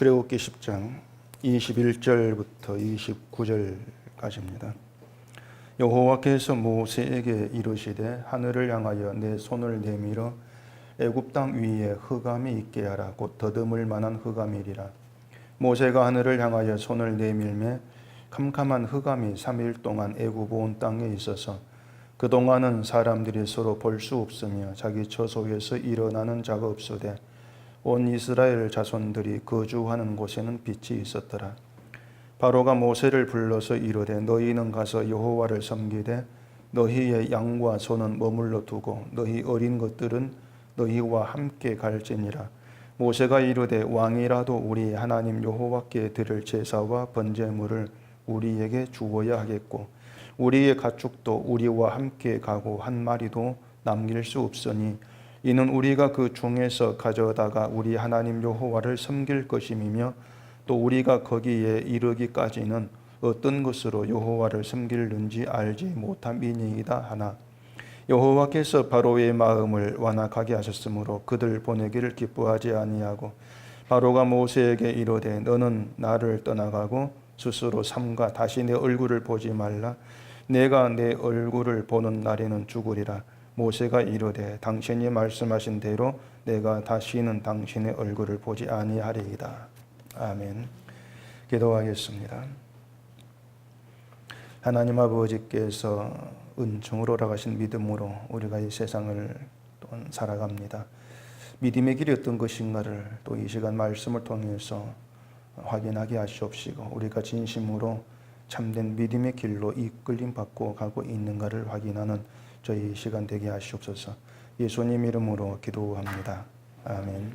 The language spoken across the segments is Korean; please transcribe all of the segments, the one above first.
출애굽기 10장 21절부터 29절까지입니다. 여호와께서 모세에게 이르시되 하늘을 향하여 내 손을 내밀어 애굽 땅 위에 흑암이 있게 하라. 곧 더듬을 만한 흑암이리라. 모세가 하늘을 향하여 손을 내밀매 캄캄한 흑암이 3일 동안 애굽 온 땅에 있어서 그동안은 사람들이 서로 볼 수 없으며 자기 처소에서 일어나는 자가 없으되 온 이스라엘 자손들이 거주하는 곳에는 빛이 있었더라. 바로가 모세를 불러서 이르되 너희는 가서 여호와를 섬기되 너희의 양과 소는 머물러 두고 너희 어린 것들은 너희와 함께 갈지니라. 모세가 이르되 왕이라도 우리 하나님 여호와께 드릴 제사와 번제물을 우리에게 주어야 하겠고 우리의 가축도 우리와 함께 가고 한 마리도 남길 수 없으니 이는 우리가 그 중에서 가져다가 우리 하나님 여호와를 섬길 것임이며 또 우리가 거기에 이르기까지는 어떤 것으로 여호와를 섬길는지 알지 못함이니이다 하나 여호와께서 바로의 마음을 완악하게 하셨으므로 그들 보내기를 기뻐하지 아니하고 바로가 모세에게 이르되 너는 나를 떠나가고 스스로 삼가 다시 내 얼굴을 보지 말라. 내가 내 얼굴을 보는 날에는 죽으리라. 모세가 이르되 당신이 말씀하신 대로 내가 다시는 당신의 얼굴을 보지 아니하리이다. 아멘. 기도하겠습니다. 하나님 아버지께서 은총으로 돌아가신 믿음으로 우리가 이 세상을 또한 살아갑니다. 믿음의 길이 어떤 것인가를 또 이 시간 말씀을 통해서 확인하게 하시옵시고 우리가 진심으로 참된 믿음의 길로 이끌림 받고 가고 있는가를 확인하는 저희 시간 되게 하시옵소서. 예수님 이름으로 기도합니다. 아멘.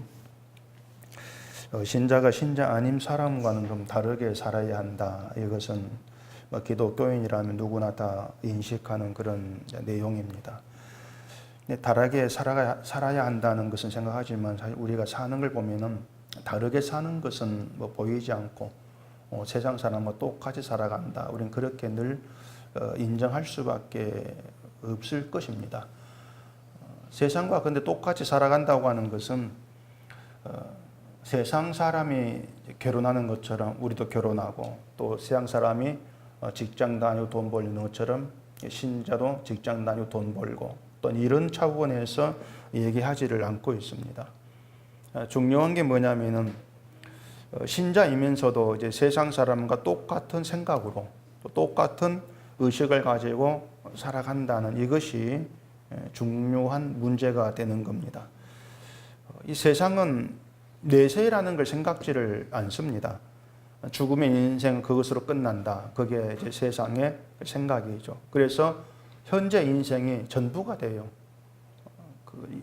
신자가 신자 아닌 사람과는 좀 다르게 살아야 한다. 이것은 기독교인이라면 누구나 다 인식하는 그런 내용입니다. 다르게 살아야 한다는 것은 생각하지만 사실 우리가 사는 걸 보면은 다르게 사는 것은 보이지 않고 세상 사람과 똑같이 살아간다. 우리는 그렇게 늘 인정할 수밖에 없을 것입니다. 세상과 근데 똑같이 살아간다고 하는 것은 세상 사람이 결혼하는 것처럼 우리도 결혼하고 또 세상 사람이 직장 다니고 돈 벌는 것처럼 신자도 직장 다니고 돈 벌고 또 이런 차원에서 얘기하지를 않고 있습니다. 중요한 게 뭐냐면은 신자이면서도 이제 세상 사람과 똑같은 생각으로 또 똑같은 의식을 가지고 살아간다는 이것이 중요한 문제가 되는 겁니다. 이 세상은 내세라는 걸 생각지를 않습니다. 죽음의 인생은 그것으로 끝난다. 그게 이제 세상의 생각이죠. 그래서 현재 인생이 전부가 돼요.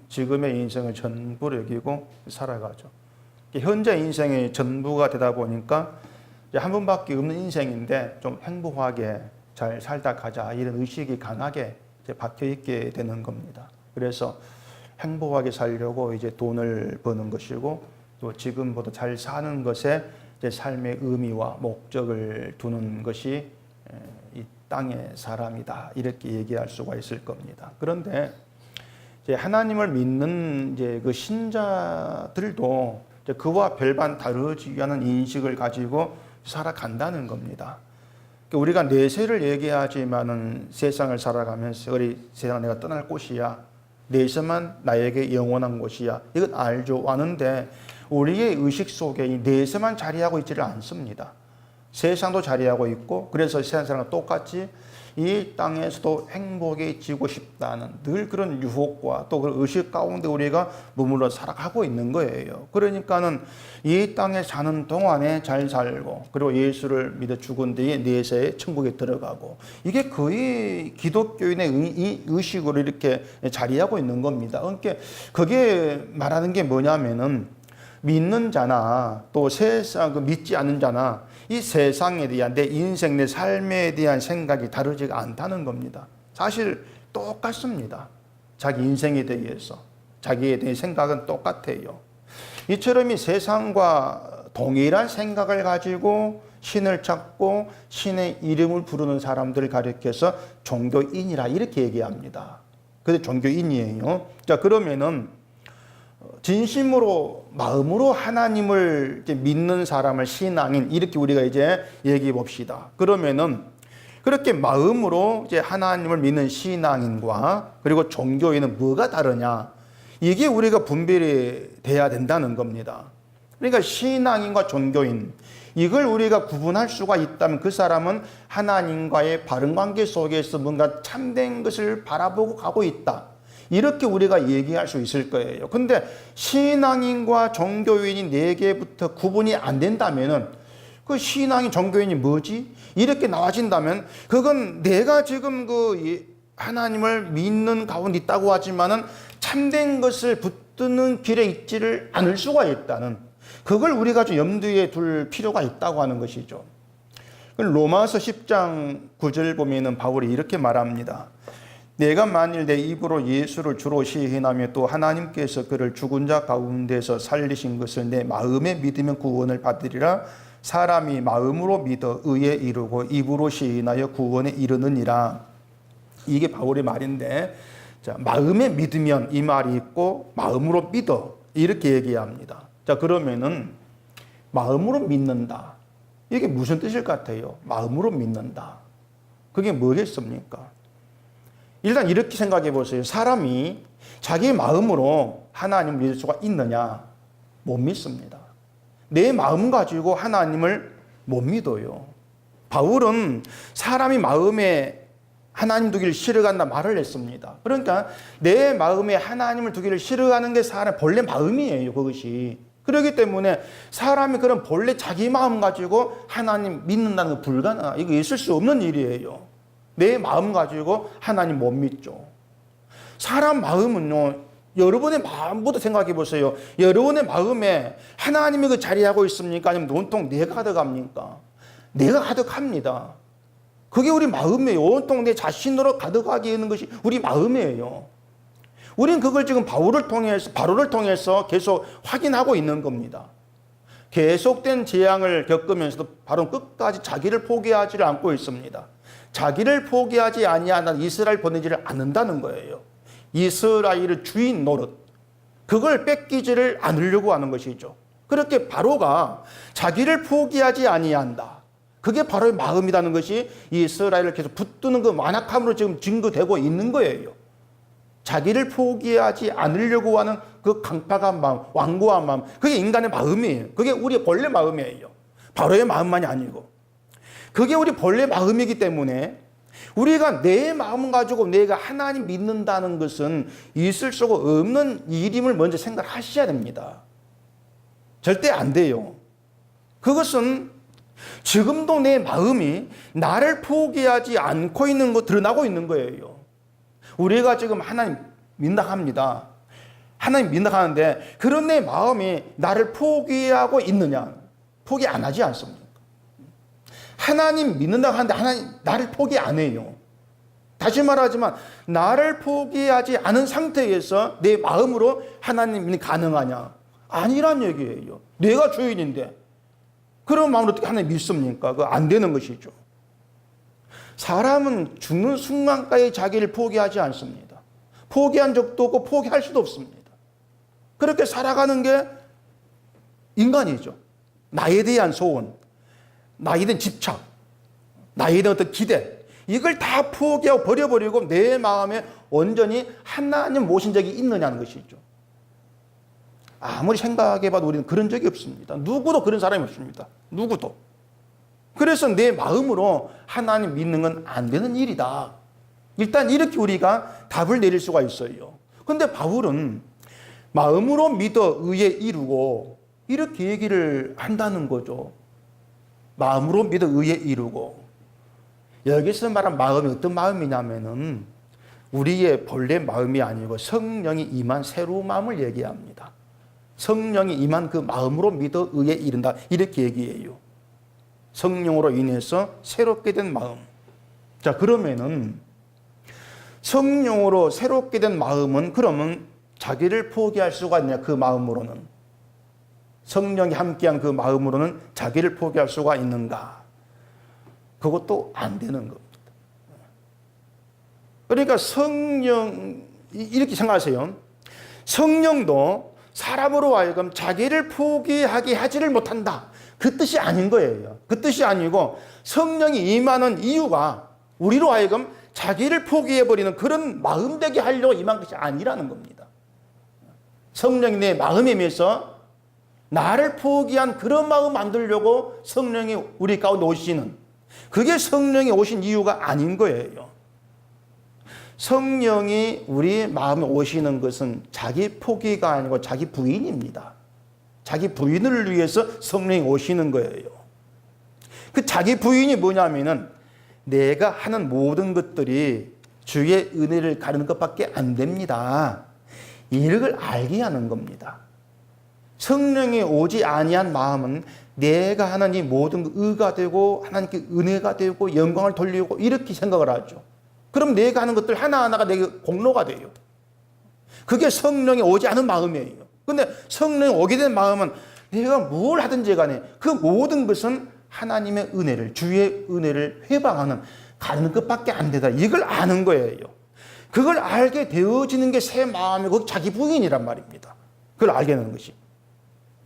지금의 인생을 전부로 여기고 살아가죠. 현재 인생이 전부가 되다 보니까 이제 한 번밖에 없는 인생인데 좀 행복하게 잘 살다 가자 이런 의식이 강하게 이제 박혀 있게 되는 겁니다. 그래서 행복하게 살려고 이제 돈을 버는 것이고 또 지금보다 잘 사는 것에 이제 삶의 의미와 목적을 두는 것이 이 땅의 사람이다 이렇게 얘기할 수가 있을 겁니다. 그런데 이제 하나님을 믿는 이제 그 신자들도 이제 그와 별반 다르지 않은 인식을 가지고 살아간다는 겁니다. 우리가 내세를 얘기하지만은 세상을 살아가면서 우리 세상 내가 떠날 곳이야. 내세만 나에게 영원한 곳이야. 이건 알죠. 아는데 우리의 의식 속에 이 내세만 자리하고 있지를 않습니다. 세상도 자리하고 있고 그래서 세상 사람과 똑같이 이 땅에서도 행복해지고 싶다는 늘 그런 유혹과 또 그 의식 가운데 우리가 머물러 살아가고 있는 거예요. 그러니까는 이 땅에 사는 동안에 잘 살고 그리고 예수를 믿어 죽은 뒤에 내세에 천국에 들어가고 이게 거의 기독교인의 이 의식으로 이렇게 자리하고 있는 겁니다. 그러니까 그게 말하는 게 뭐냐면은 믿는 자나 또 세상 믿지 않는 자나 이 세상에 대한 내 인생, 내 삶에 대한 생각이 다르지가 않다는 겁니다. 사실 똑같습니다. 자기 인생에 대해서 자기에 대한 생각은 똑같아요. 이처럼 이 세상과 동일한 생각을 가지고 신을 찾고 신의 이름을 부르는 사람들을 가리켜서 종교인이라 이렇게 얘기합니다. 그게 종교인이에요. 자, 그러면은 진심으로 마음으로 하나님을 이제 믿는 사람을 신앙인 이렇게 우리가 이제 얘기해 봅시다. 그러면은 그렇게 마음으로 이제 하나님을 믿는 신앙인과 그리고 종교인은 뭐가 다르냐? 이게 우리가 분별이 돼야 된다는 겁니다. 그러니까 신앙인과 종교인 이걸 우리가 구분할 수가 있다면 그 사람은 하나님과의 바른 관계 속에서 뭔가 참된 것을 바라보고 가고 있다. 이렇게 우리가 얘기할 수 있을 거예요. 근데 신앙인과 종교인이 네 개부터 구분이 안 된다면은 그 신앙인, 종교인이 뭐지? 이렇게 나와진다면 그건 내가 지금 그 하나님을 믿는 가운데 있다고 하지만은 참된 것을 붙드는 길에 있지를 않을 수가 있다는 그걸 우리가 좀 염두에 둘 필요가 있다고 하는 것이죠. 로마서 10장 9절 보면은 바울이 이렇게 말합니다. 내가 만일 내 입으로 예수를 주로 시인하며 또 하나님께서 그를 죽은 자 가운데서 살리신 것을 내 마음에 믿으면 구원을 받으리라. 사람이 마음으로 믿어 의에 이르고 입으로 시인하여 구원에 이르느니라. 이게 바울의 말인데, 자, 마음에 믿으면 이 말이 있고 마음으로 믿어 이렇게 얘기합니다. 자, 그러면은 마음으로 믿는다. 이게 무슨 뜻일 것 같아요? 마음으로 믿는다. 그게 뭐겠습니까? 일단 이렇게 생각해 보세요. 사람이 자기 마음으로 하나님을 믿을 수가 있느냐? 못 믿습니다. 내 마음 가지고 하나님을 못 믿어요. 바울은 사람이 마음에 하나님 두기를 싫어한다 말을 했습니다. 그러니까 내 마음에 하나님을 두기를 싫어하는 게 사람의 본래 마음이에요. 그것이. 그렇기 때문에 사람이 그런 본래 자기 마음 가지고 하나님 믿는다는 건 불가능해요. 이거 있을 수 없는 일이에요. 내 마음 가지고 하나님 못 믿죠. 사람 마음은요, 여러분의 마음부터 생각해 보세요. 여러분의 마음에 하나님이 그 자리하고 있습니까? 아니면 온통 내가 가득합니까? 내가 가득합니다. 그게 우리 마음이에요. 온통 내 자신으로 가득하게 있는 것이 우리 마음이에요. 우린 그걸 지금 바로를 통해서 계속 확인하고 있는 겁니다. 계속된 재앙을 겪으면서도 바로 끝까지 자기를 포기하지를 않고 있습니다. 자기를 포기하지 아니하는 이스라엘 보내지를 않는다는 거예요. 이스라엘의 주인 노릇, 그걸 뺏기지를 않으려고 하는 것이죠. 그렇게 바로가 자기를 포기하지 아니한다. 그게 바로의 마음이라는 것이 이스라엘을 계속 붙드는 그 완악함으로 지금 증거되고 있는 거예요. 자기를 포기하지 않으려고 하는 그 강팍한 마음, 완고한 마음, 그게 인간의 마음이에요. 그게 우리의 본래 마음이에요. 바로의 마음만이 아니고. 그게 우리 본래 마음이기 때문에 우리가 내 마음 가지고 내가 하나님 믿는다는 것은 있을 수가 없는 일임을 먼저 생각하셔야 됩니다. 절대 안 돼요. 그것은 지금도 내 마음이 나를 포기하지 않고 있는 거 드러나고 있는 거예요. 우리가 지금 하나님 믿는다 합니다. 하나님 믿는다 하는데 그런 내 마음이 나를 포기하고 있느냐? 포기 안 하지 않습니까? 하나님 믿는다 하는데 하나님 나를 포기 안 해요. 다시 말하지만 나를 포기하지 않은 상태에서 내 마음으로 하나님이 가능하냐? 아니란 얘기예요. 내가 주인인데 그런 마음으로 어떻게 하나님 믿습니까? 그거 안 되는 것이죠. 사람은 죽는 순간까지 자기를 포기하지 않습니다. 포기한 적도 없고 포기할 수도 없습니다. 그렇게 살아가는 게 인간이죠. 나에 대한 소원, 나에 대한 집착, 나에 대한 어떤 기대, 이걸 다 포기하고 버려버리고 내 마음에 온전히 하나님 모신 적이 있느냐는 것이죠. 아무리 생각해봐도 우리는 그런 적이 없습니다. 누구도 그런 사람이 없습니다. 누구도. 그래서 내 마음으로 하나님 믿는 건 안 되는 일이다. 일단 이렇게 우리가 답을 내릴 수가 있어요. 근데 바울은 마음으로 믿어 의에 이루고 이렇게 얘기를 한다는 거죠. 마음으로 믿어 의에 이루고. 여기서 말한 마음이 어떤 마음이냐면은 우리의 본래 마음이 아니고 성령이 임한 새로운 마음을 얘기합니다. 성령이 임한 그 마음으로 믿어 의에 이른다. 이렇게 얘기해요. 성령으로 인해서 새롭게 된 마음. 자, 그러면은 성령으로 새롭게 된 마음은 그러면 자기를 포기할 수가 있냐? 그 마음으로는. 성령이 함께한 그 마음으로는 자기를 포기할 수가 있는가? 그것도 안 되는 겁니다. 그러니까 성령, 이렇게 생각하세요. 성령도 사람으로 하여금 자기를 포기하게 하지를 못한다. 그 뜻이 아닌 거예요. 그 뜻이 아니고 성령이 임하는 이유가 우리로 하여금 자기를 포기해버리는 그런 마음 되게 하려고 임한 것이 아니라는 겁니다. 성령이 내 마음에 임해서 나를 포기한 그런 마음 만들려고 성령이 우리 가운데 오시는, 그게 성령이 오신 이유가 아닌 거예요. 성령이 우리 마음에 오시는 것은 자기 포기가 아니고 자기 부인입니다. 자기 부인을 위해서 성령이 오시는 거예요. 그 자기 부인이 뭐냐면은 내가 하는 모든 것들이 주의 은혜를 가르는 것밖에 안 됩니다. 이를 알게 하는 겁니다. 성령이 오지 아니한 마음은 내가 하는 이 모든 의가 되고 하나님께 은혜가 되고 영광을 돌리고 이렇게 생각을 하죠. 그럼 내가 하는 것들 하나하나가 내게 공로가 돼요. 그게 성령이 오지 않은 마음이에요. 근데 성령이 오게 된 마음은 내가 뭘 하든지 간에 그 모든 것은 하나님의 은혜를, 주의 은혜를 회방하는, 가는 것밖에 안 되다. 이걸 아는 거예요. 그걸 알게 되어지는 게 새 마음이고 자기 부인이란 말입니다. 그걸 알게 되는 것이.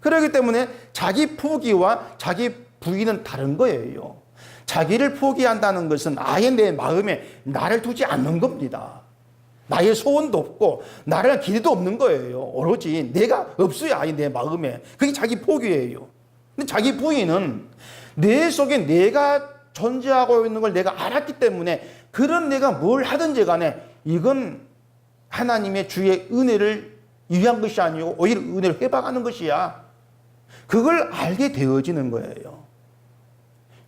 그렇기 때문에 자기 포기와 자기 부인은 다른 거예요. 자기를 포기한다는 것은 아예 내 마음에 나를 두지 않는 겁니다. 나의 소원도 없고 나를 기대도 없는 거예요. 오로지 내가 없어요. 아예 내 마음에. 그게 자기 포기예요. 근데 자기 부인은 내 속에 내가 존재하고 있는 걸 내가 알았기 때문에 그런 내가 뭘 하든지 간에 이건 하나님의 주의 은혜를 위한 것이 아니고 오히려 은혜를 회방하는 것이야. 그걸 알게 되어지는 거예요.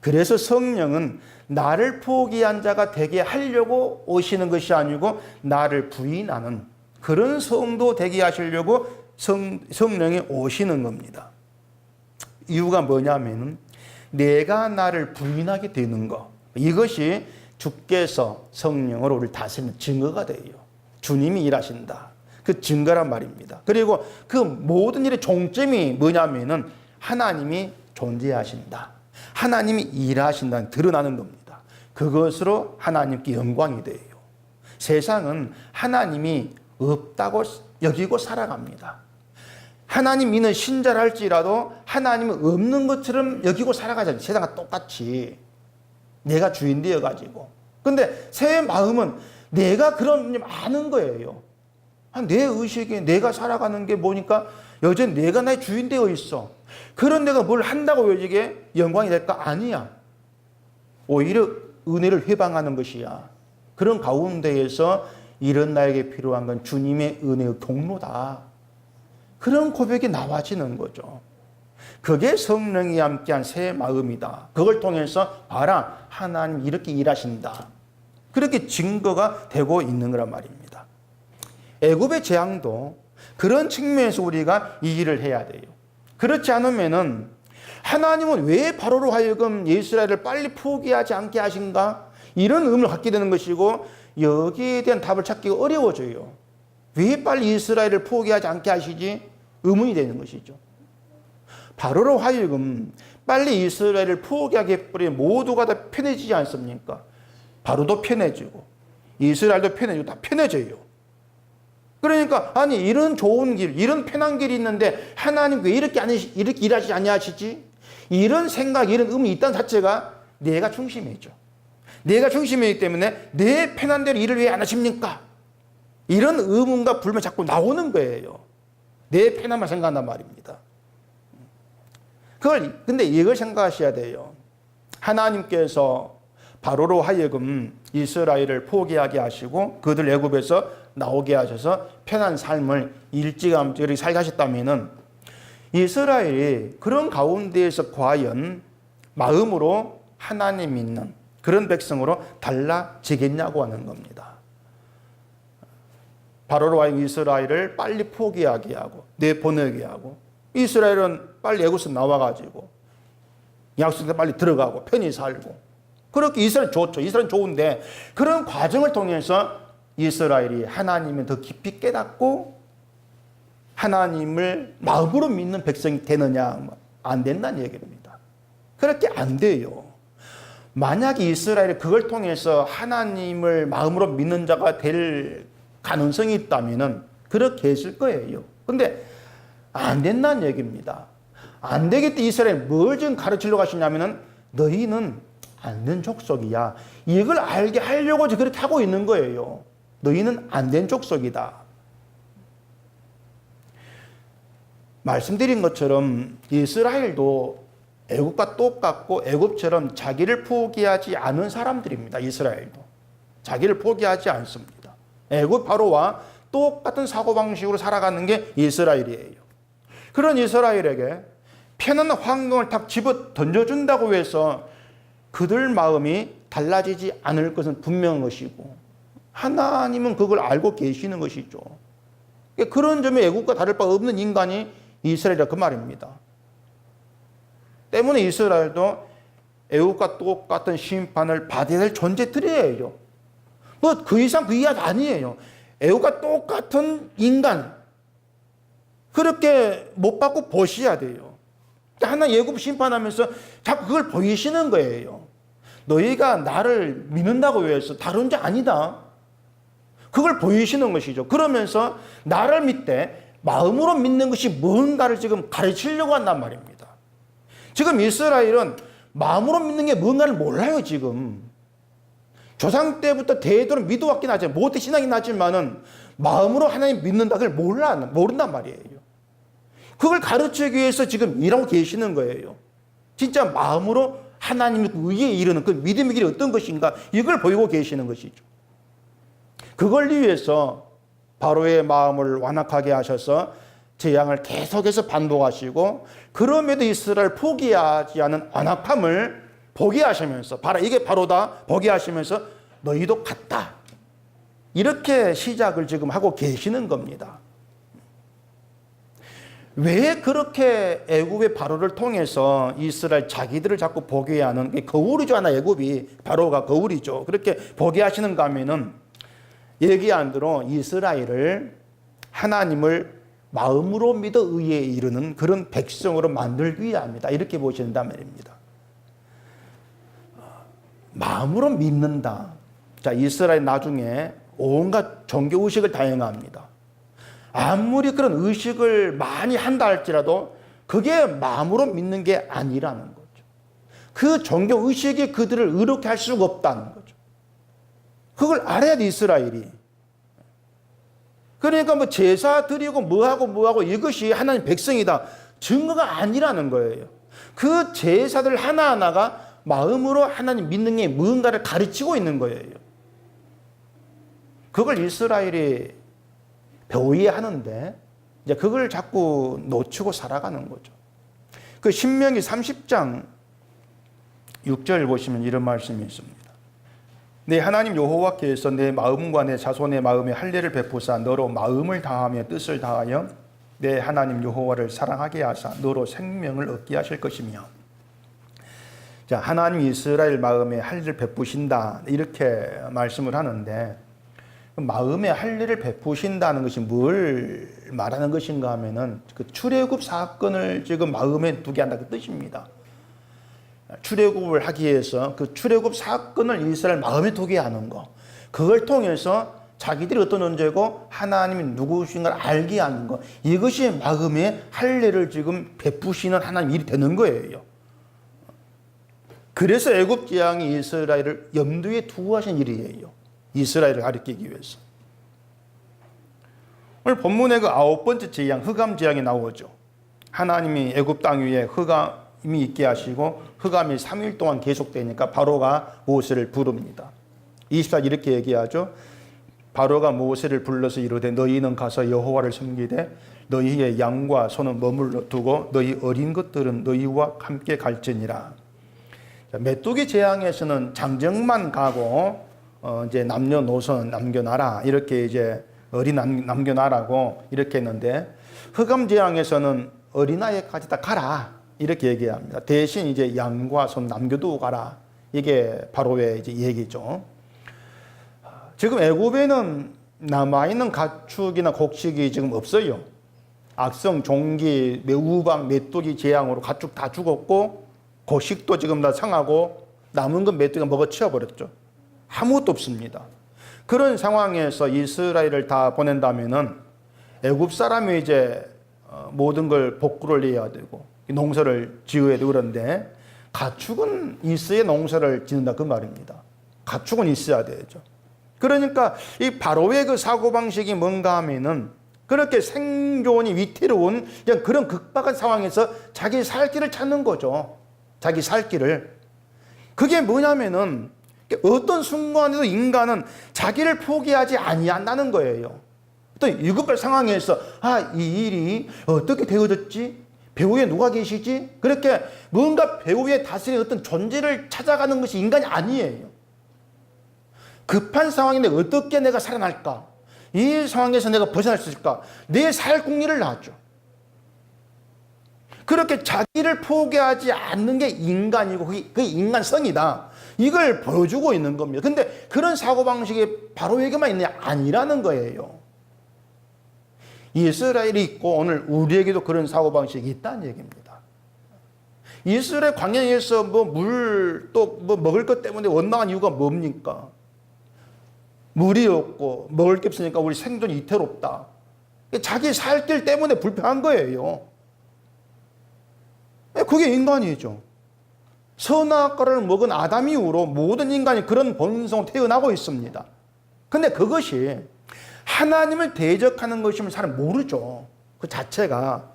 그래서 성령은 나를 포기한 자가 되게 하려고 오시는 것이 아니고 나를 부인하는 그런 성도 되게 하시려고 성령이 오시는 겁니다. 이유가 뭐냐면 내가 나를 부인하게 되는 것, 이것이 주께서 성령으로 우리를 다스리는 증거가 돼요. 주님이 일하신다. 그 증거란 말입니다. 그리고 그 모든 일의 종점이 뭐냐면은 하나님이 존재하신다. 하나님이 일하신다는 드러나는 겁니다. 그것으로 하나님께 영광이 돼요. 세상은 하나님이 없다고 여기고 살아갑니다. 하나님 믿는 신자랄지라도 하나님은 없는 것처럼 여기고 살아가잖아요. 세상과 똑같이. 내가 주인 되어가지고. 근데 새 마음은 내가 그런 줄 아는 거예요. 내 의식에 내가 살아가는 게 뭐니까 여전히 내가 나의 주인 되어 있어. 그런 내가 뭘 한다고 이게 영광이 될까? 아니야. 오히려 은혜를 회방하는 것이야. 그런 가운데에서 이런 나에게 필요한 건 주님의 은혜의 경로다. 그런 고백이 나와지는 거죠. 그게 성령이 함께한 새 마음이다. 그걸 통해서 봐라, 하나님 이렇게 일하신다. 그렇게 증거가 되고 있는 거란 말입니다. 애굽의 재앙도 그런 측면에서 우리가 이 일을 해야 돼요. 그렇지 않으면은 하나님은 왜 바로로 하여금 이스라엘을 빨리 포기하지 않게 하신가? 이런 의문을 갖게 되는 것이고 여기에 대한 답을 찾기가 어려워져요. 왜 빨리 이스라엘을 포기하지 않게 하시지? 의문이 되는 것이죠. 바로로 하여금 빨리 이스라엘을 포기하게 해버리면 모두가 다 편해지지 않습니까? 바로도 편해지고 이스라엘도 편해지고 다 편해져요. 그러니까 아니 이런 좋은 길, 이런 편한 길이 있는데 하나님 왜 이렇게 일하지 아니하시지? 이런 생각, 이런 의문이 있다는 자체가 내가 중심이죠. 내가 중심이기 때문에 내 편한 대로 일을 왜 안 하십니까? 이런 의문과 불만이 자꾸 나오는 거예요. 내 편함만 생각한단 말입니다. 근데 이걸 생각하셔야 돼요. 하나님께서 바로로 하여금 이스라엘을 포기하게 하시고 그들 애굽에서 나오게 하셔서 편한 삶을 일찌감치 살게 하셨다면은 이스라엘이 그런 가운데에서 과연 마음으로 하나님 믿는 그런 백성으로 달라지겠냐고 하는 겁니다. 바로로 하여금 이스라엘을 빨리 포기하게 하고 내보내게 하고 이스라엘은 빨리 애굽에서 나와가지고 약속에 빨리 들어가고 편히 살고 그렇게 이스라엘 좋죠. 이스라엘 좋은데 그런 과정을 통해서 이스라엘이 하나님을 더 깊이 깨닫고 하나님을 마음으로 믿는 백성이 되느냐? 안 된다는 얘기입니다. 그렇게 안 돼요. 만약에 이스라엘이 그걸 통해서 하나님을 마음으로 믿는 자가 될 가능성이 있다면 그렇게 했을 거예요. 근데 안 된다는 얘기입니다. 안 되겠다. 이스라엘 뭘 지금 가르치려고 하시냐면은 너희는 안 된 족속이야. 이걸 알게 하려고 그렇게 하고 있는 거예요. 너희는 안 된 족속이다. 말씀드린 것처럼 이스라엘도 애굽과 똑같고 애굽처럼 자기를 포기하지 않은 사람들입니다. 이스라엘도. 자기를 포기하지 않습니다. 애굽 바로와 똑같은 사고방식으로 살아가는 게 이스라엘이에요. 그런 이스라엘에게 편안한 환경을 탁 집어 던져준다고 해서 그들 마음이 달라지지 않을 것은 분명한 것이고 하나님은 그걸 알고 계시는 것이죠. 그런 점에 애국과 다를 바 없는 인간이 이스라엘이라 그 말입니다. 때문에 이스라엘도 애국과 똑같은 심판을 받아야 될 존재들이에요. 뭐 그 이상 그 이하 아니에요. 애국과 똑같은 인간 그렇게 못 받고 보셔야 돼요. 하나 애굽 심판하면서 자꾸 그걸 보이시는 거예요. 너희가 나를 믿는다고 해서 다른 자 아니다. 그걸 보이시는 것이죠. 그러면서 나를 믿되 마음으로 믿는 것이 뭔가를 지금 가르치려고 한단 말입니다. 지금 이스라엘은 마음으로 믿는 게 뭔가를 몰라요. 지금 조상 때부터 대대로 믿어왔긴 하지만 모태 신앙이 나지만은 마음으로 하나님 믿는다 그걸 모른단 말이에요. 그걸 가르치기 위해서 지금 일하고 계시는 거예요. 진짜 마음으로 하나님의 의에 이르는 그 믿음의 길이 어떤 것인가 이걸 보이고 계시는 것이죠. 그걸 위해서 바로의 마음을 완악하게 하셔서 재앙을 계속해서 반복하시고 그럼에도 이스라엘 포기하지 않은 완악함을 보게 하시면서 이게 바로다 보게 하시면서 너희도 같다. 이렇게 시작을 지금 하고 계시는 겁니다. 왜 그렇게 애굽의 바로를 통해서 이스라엘 자기들을 자꾸 보게 하는 게 거울이죠. 하나 애굽이 바로가 거울이죠. 그렇게 보게 하시는가 하면은 얘기 안 들어 이스라엘을 하나님을 마음으로 믿어 의에 이르는 그런 백성으로 만들기 위함이다. 이렇게 보신단 말입니다. 마음으로 믿는다. 자, 이스라엘 나중에 온갖 종교 의식을 다양합니다. 아무리 그런 의식을 많이 한다 할지라도 그게 마음으로 믿는 게 아니라는 거죠. 그 종교 의식이 그들을 의롭게 할 수가 없다는 거죠. 그걸 알아야 돼, 이스라엘이. 그러니까 뭐 제사 드리고 뭐하고 이것이 하나님 백성이다. 증거가 아니라는 거예요. 그 제사들 하나하나가 마음으로 하나님 믿는 게 무언가를 가르치고 있는 거예요. 그걸 이스라엘이 배워야 하는데 이제 그걸 자꾸 놓치고 살아가는 거죠. 그 신명기 30장 6절 보시면 이런 말씀이 있습니다. 내 하나님 여호와께서 내 마음과 내 자손의 마음에 할례를 베푸사 너로 마음을 다하며 뜻을 다하여 내 하나님 여호와를 사랑하게 하사 너로 생명을 얻게 하실 것이며. 자, 하나님 이스라엘 마음에 할례를 베푸신다 이렇게 말씀을 하는데 마음에 할례를 베푸신다는 것이 뭘 말하는 것인가 하면은 그 출애굽 사건을 지금 마음에 두게 한다 그 뜻입니다. 출애굽을 하기 위해서 그 출애굽 사건을 이스라엘 마음에 두게 하는 거. 그걸 통해서 자기들이 어떤 존재고 하나님이 누구신가를 알게 하는 거. 이것이 마음에 할례를 지금 베푸시는 하나님 일이 되는 거예요. 그래서 애굽 재앙이 이스라엘을 염두에 두고 하신 일이에요. 이스라엘을 가리키기 위해서. 오늘 본문에 그 9번째 재앙, 흑암 재앙이 나오죠. 하나님이 애굽 땅 위에 흑암이 있게 하시고 흑암이 3일 동안 계속되니까 바로가 모세를 부릅니다. 24절 이렇게 얘기하죠. 바로가 모세를 불러서 이르되 너희는 가서 여호와를 섬기되 너희의 양과 소는 머물러 두고 너희 어린 것들은 너희와 함께 갈지니라. 메뚜기 재앙에서는 장정만 가고 이제 남녀노소 남겨놔라 이렇게 이제 어린 남겨놔라고 이렇게 했는데 흑암 재앙에서는 어린아이까지 다 가라 이렇게 얘기합니다. 대신 이제 양과 손 남겨두고 가라 이게 바로의 이제 얘기죠. 지금 애굽에는 남아있는 가축이나 곡식이 지금 없어요. 악성, 종기, 우방, 메뚜기 재앙으로 가축 다 죽었고 곡식도 지금 다 상하고 남은 건 메뚜기가 먹어치워버렸죠. 아무것도 없습니다. 그런 상황에서 이스라엘을 다 보낸다면은 애굽 사람이 이제 모든 걸 복구를 해야 되고 농사를 지어야 되고 그런데 가축은 있어야 농사를 짓는다 그 말입니다. 가축은 있어야 되죠. 그러니까 이 바로의 그 사고방식이 뭔가 하면은 그렇게 생존이 위태로운 그런 극박한 상황에서 자기 살 길을 찾는 거죠. 자기 살 길을. 그게 뭐냐면은 어떤 순간에도 인간은 자기를 포기하지 아니한다는 거예요. 또 위급한 상황에서 이 일이 어떻게 되어졌지? 배후에 누가 계시지? 그렇게 뭔가 배후에 다스리는 어떤 존재를 찾아가는 것이 인간이 아니에요. 급한 상황인데 어떻게 내가 살아날까? 이 상황에서 내가 벗어날 수 있을까? 내 살 궁리를 하죠. 그렇게 자기를 포기하지 않는 게 인간이고 그게 인간성이다. 이걸 보여주고 있는 겁니다. 근데 그런 사고방식이 바로에게만 있느냐? 아니라는 거예요. 이스라엘이 있고 오늘 우리에게도 그런 사고방식이 있다는 얘기입니다. 이스라엘 광야에서 또 먹을 것 때문에 원망한 이유가 뭡니까? 물이 없고 먹을 게 없으니까 우리 생존이 위태롭다. 자기 살 길 때문에 불평한 거예요. 그게 인간이죠. 선악과를 먹은 아담 이후로 모든 인간이 그런 본성으로 태어나고 있습니다. 근데 그것이 하나님을 대적하는 것이면 잘 모르죠. 그 자체가.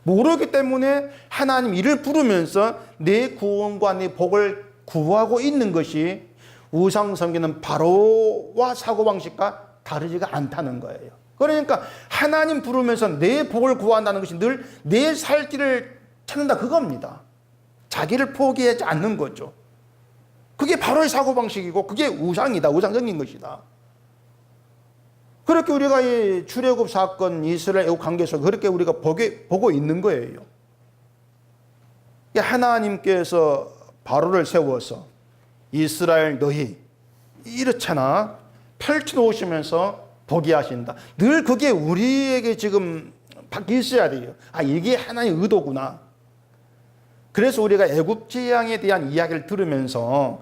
모르기 때문에 하나님 이를 부르면서 내 구원과 내 복을 구하고 있는 것이 우상 섬기는 바로와 사고방식과 다르지가 않다는 거예요. 그러니까 하나님 부르면서 내 복을 구한다는 것이 늘 내 살 길을 찾는다 그겁니다. 자기를 포기하지 않는 거죠. 그게 바로의 사고방식이고 그게 우상이다. 우상적인 것이다. 그렇게 우리가 이 출애굽 사건, 이스라엘 애국 관계 속에 그렇게 우리가 보고 있는 거예요. 하나님께서 바로를 세워서 이스라엘 너희 이렇잖아 펼쳐놓으시면서 보게 하신다. 늘 그게 우리에게 지금 밖에 있어야 돼요. 이게 하나님의 의도구나. 그래서 우리가 애굽 재앙에 대한 이야기를 들으면서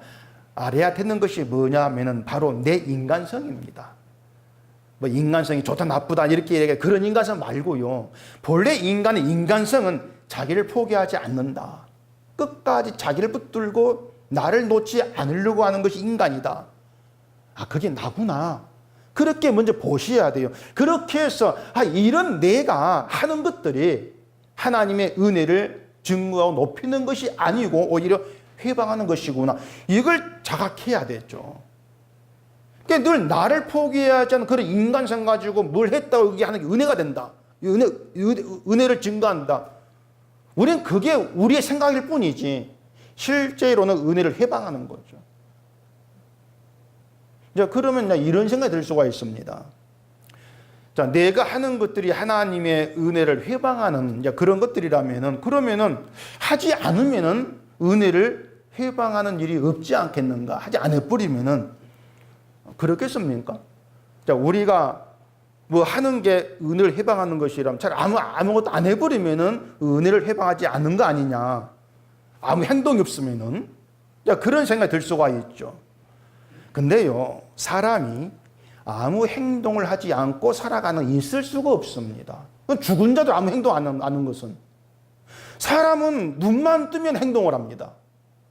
알아야 되는 것이 뭐냐 하면은 바로 내 인간성입니다. 인간성이 좋다 나쁘다 이렇게 얘기해 그런 인간성 말고요. 본래 인간의 인간성은 자기를 포기하지 않는다. 끝까지 자기를 붙들고 나를 놓지 않으려고 하는 것이 인간이다. 그게 나구나. 그렇게 먼저 보셔야 돼요. 그렇게 해서 이런 내가 하는 것들이 하나님의 은혜를 증거하고 높이는 것이 아니고 오히려 회방하는 것이구나. 이걸 자각해야 되죠. 그러니까 늘 나를 포기하지 않는 그런 인간성 가지고 뭘 했다고 하는 게 은혜가 된다. 은혜를 증거한다. 우리는 그게 우리의 생각일 뿐이지 실제로는 은혜를 회방하는 거죠. 그러면 이런 생각이 들 수가 있습니다. 내가 하는 것들이 하나님의 은혜를 회방하는 그런 것들이라면은 그러면은 하지 않으면은 은혜를 회방하는 일이 없지 않겠는가? 하지 않아버리면은 그렇겠습니까? 우리가 하는 게 은혜를 회방하는 것이라면 잘 아무것도 안 해버리면은 은혜를 회방하지 않는 거 아니냐? 아무 행동이 없으면은 그런 생각이 들 수가 있죠. 근데요, 사람이 아무 행동을 하지 않고 살아가는 있을 수가 없습니다. 죽은 자도 아무 행동 안 하는 것은 사람은 눈만 뜨면 행동을 합니다.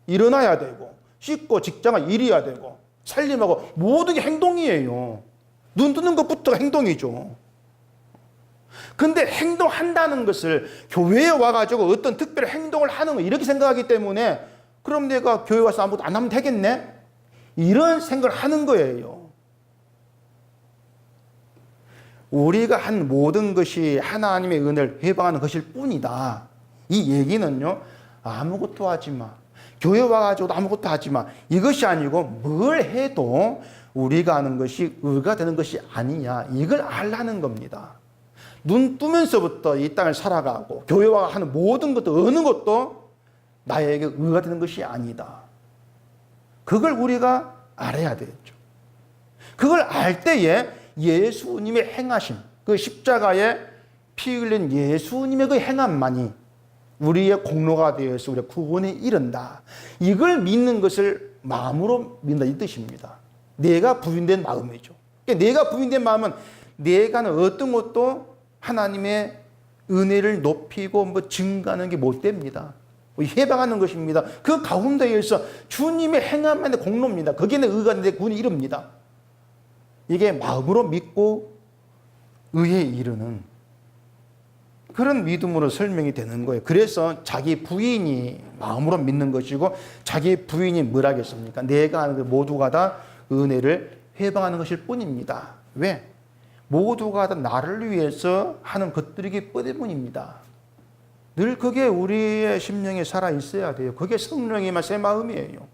일어나야 되고 씻고 직장을 일해야 되고 살림하고 모든 게 행동이에요. 눈 뜨는 것부터가 행동이죠. 근데 행동한다는 것을 교회에 와가지고 어떤 특별한 행동을 하는 거 이렇게 생각하기 때문에 그럼 내가 교회 와서 아무것도 안 하면 되겠네? 이런 생각을 하는 거예요. 우리가 한 모든 것이 하나님의 은혜를 회방하는 것일 뿐이다. 이 얘기는요, 아무것도 하지 마. 교회 와가지고도 아무것도 하지 마. 이것이 아니고 뭘 해도 우리가 하는 것이 의가 되는 것이 아니냐. 이걸 알라는 겁니다. 눈 뜨면서부터 이 땅을 살아가고 교회와 하는 모든 것도 어느 것도 나에게 의가 되는 것이 아니다. 그걸 우리가 알아야 되겠죠. 그걸 알 때에 예수님의 행하심, 그 십자가에 피 흘린 예수님의 그 행함만이 우리의 공로가 되어서 우리의 구원에 이른다. 이걸 믿는 것을 마음으로 믿는다 이 뜻입니다. 내가 부인된 마음이죠. 그러니까 내가 부인된 마음은 내가 하는 어떤 것도 하나님의 은혜를 높이고 뭐 증가하는 게 못 됩니다. 해방하는 것입니다. 그 가운데에서 주님의 행함만의 공로입니다. 거기에 의가 내 군이 이릅니다. 이게 마음으로 믿고 의에 이르는 그런 믿음으로 설명이 되는 거예요. 그래서 자기 부인이 마음으로 믿는 것이고 자기 부인이 뭘 하겠습니까? 내가 하는 그 모두가 다 은혜를 회방하는 것일 뿐입니다. 왜? 모두가 다 나를 위해서 하는 것들이기 때문입니다. 늘 그게 우리의 심령에 살아 있어야 돼요. 그게 성령이만 새 마음이에요.